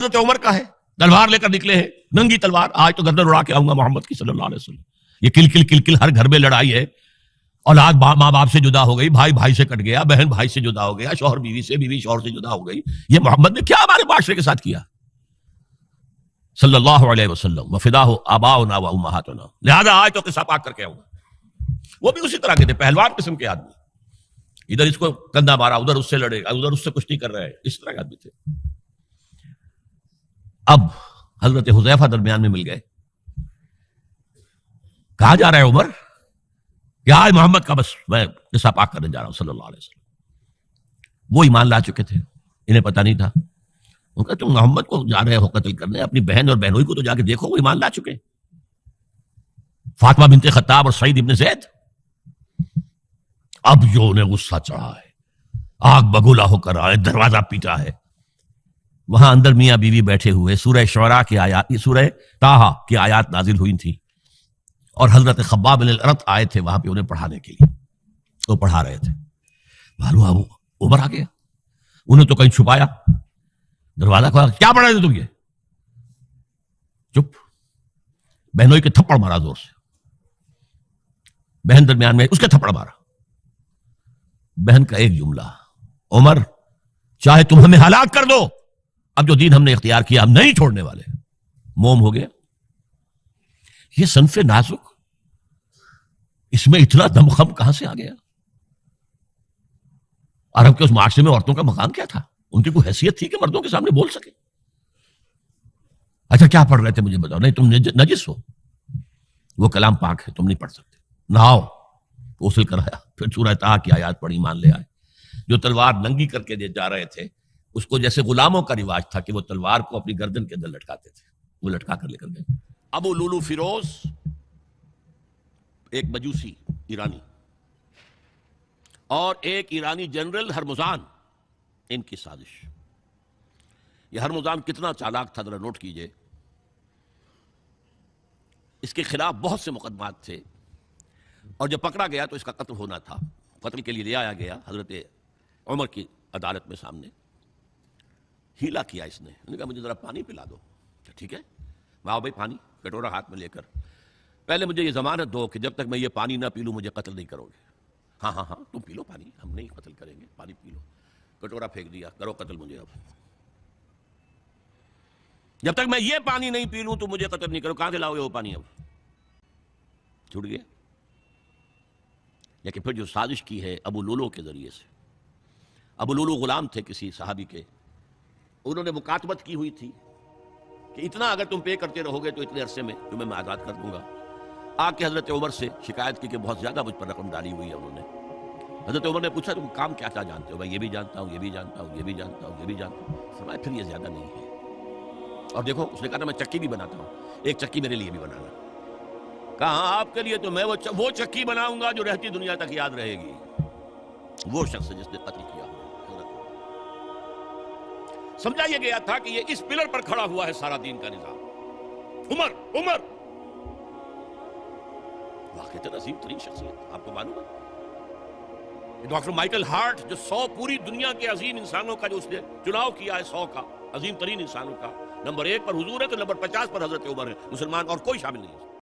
حضرت عمر کا ہے، تلوار لے کر نکلے ہیں، ننگی تلوار، آج تو گردن اڑا کے آؤں گا محمد کی صلی اللہ علیہ وسلم۔ یہ کل کل کل کل ہر گھر میں لڑائی ہے، اولاد ماں باپ سے جدا ہو گئی، بھائی بھائی سے کٹ گیا، بہن بھائی سے جدا ہو گیا، شوہر بیوی سے، بیوی شوہر سے جدا ہو گئی۔ یہ محمد نے کیا ہمارے معاشرے کے ساتھ کیا صلی اللہ علیہ وسلم، وفداہ آباؤنا و امہاتنا۔ لہذا آج تو قصہ پاک کر کے آؤں گا۔ وہ بھی اسی طرح کے تھے، پہلوان قسم کے آدمی، ادھر اس کو کندھا مارا، ادھر اس سے لڑے، ادھر اس سے کشتی کر رہے ہیں، اس طرح کے آدمی تھے۔ اب حضرت حذیفہ درمیان میں مل گئے، کہا جا رہا ہے عمر کہ آج محمد کا بس میں قصہ پاک کرنے جا رہا ہوں صلی اللہ علیہ وسلم۔ وہ ایمان لا چکے تھے، انہیں پتہ نہیں تھا۔ ان کا تم محمد کو جا رہے ہو قتل کرنے، اپنی بہن اور بہنوئی کو تو جا کے دیکھو، وہ ایمان لا چکے، فاطمہ بنت خطاب اور سعید ابن زید۔ اب جو انہیں غصہ چڑھا ہے، آگ بگولا ہو کر آئے، دروازہ پیٹا ہے، وہاں اندر میاں بیوی بیٹھے ہوئے، سورہ شعراء کی آیات، سورہ طٰہٰ کی آیات نازل ہوئی تھی، اور حضرت خباب بن الارت آئے تھے وہاں پہ انہیں پڑھانے کے لیے، وہ پڑھا رہے تھے۔ معلوم ابو عمر آ گیا، انہیں تو کہیں چھپایا، دروازہ کھولا، کیا پڑھ رہے تھے تم؟ یہ چپ۔ بہنوئی کے تھپڑ مارا زور سے، بہن درمیان میں، اس کے تھپڑ مارا۔ بہن کا ایک جملہ، عمر چاہے تم ہمیں ہلاک کر دو، اب جو دین ہم نے اختیار کیا ہم نہیں چھوڑنے والے۔ موم ہو گیا۔ یہ صنف نازک، اس میں اتنا دمخم کہاں سے آ گیا؟ عرب کے اس معاشرے میں عورتوں کا مقام کیا تھا؟ ان کی کوئی حیثیت تھی کہ مردوں کے سامنے بول سکے؟ اچھا کیا پڑھ رہے تھے مجھے بتاؤ؟ نہیں تم نجس ہو، وہ کلام پاک ہے، تم نہیں پڑھ سکتے، نہاؤ۔ غسل کرایا، پھر سورہ طٰہٰ کی آیات پڑھی، مان لے آئے۔ جو تلوار ننگی کر کے جا رہے تھے، اس کو جیسے غلاموں کا رواج تھا کہ وہ تلوار کو اپنی گردن کے اندر لٹکاتے تھے، وہ لٹکا کر لے کر گئے۔ ابو لولو فیروز، ایک مجوسی ایرانی، اور ایک ایرانی جنرل ہرمزان، ان کی سازش۔ یہ ہرمزان کتنا چالاک تھا ذرا نوٹ کیجئے۔ اس کے خلاف بہت سے مقدمات تھے، اور جب پکڑا گیا تو اس کا قتل ہونا تھا، قتل کے لیے لے آیا گیا حضرت عمر کی عدالت میں سامنے۔ ہیلا کیا اس نے، انہوں نے کہا مجھے ذرا پانی پلا دو۔ ٹھیک ہے، واؤ بھائی، پانی، کٹورا ہاتھ میں لے کر، پہلے مجھے یہ ضمانت دو کہ جب تک میں یہ پانی نہ پی لوں مجھے قتل نہیں کرو گے۔ ہاں ہاں ہاں تم پی لو پانی، ہم نہیں قتل کریں گے، پانی پی لو۔ کٹورا پھینک دیا، کرو قتل مجھے اب۔ جب تک میں یہ پانی نہیں پی لوں تو مجھے قتل نہیں کرو۔ کہاں سے لاؤ گے وہ پانی؟ اب چھوٹ گیا۔ لیکن پھر جو سازش کی ہے ابو لولو کے ذریعے سے، ابو لولو غلام تھے کسی صحابی کے، انہوں نے مکاتبت کی ہوئی تھی کہ اتنا اگر تم پے کرتے رہو گے تو اتنے عرصے میں تمہیں میں آزاد کر دوں گا۔ آ کے حضرت عمر سے شکایت کی کہ بہت زیادہ مجھ پر رقم ڈالی ہوئی ہے انہوں نے۔ حضرت عمر نے پوچھا تم کام کیا کیا جانتے ہو؟ میں یہ بھی جانتا ہوں، یہ بھی جانتا ہوں، یہ بھی جانتا ہوں، یہ بھی جانتا ہوں۔ فرمایا پھر یہ زیادہ نہیں ہے۔ اور دیکھو اس نے کہا میں چکی بھی بناتا ہوں، ایک چکی میرے لیے بھی بنانا۔ کہا آپ کے لیے تو میں وہ چکی بناؤں گا جو رہتی دنیا تک یاد رہے گی۔ وہ شخص جس نے قتل کیا، سمجھا یہ گیا تھا کہ یہ اس پلر پر کھڑا ہوا ہے سارا دین کا نظام۔ عمر عمر واقعی عظیم ترین شخصیت، آپ کو معلوم ہے ڈاکٹر مائیکل ہارٹ جو 100 پوری دنیا کے عظیم انسانوں کا جو اس نے چناؤ کیا ہے، 100 کا عظیم ترین انسانوں کا، نمبر 1 پر حضور ہے تو نمبر 50 پر حضرت عمر ہے، مسلمان اور کوئی شامل نہیں ہے۔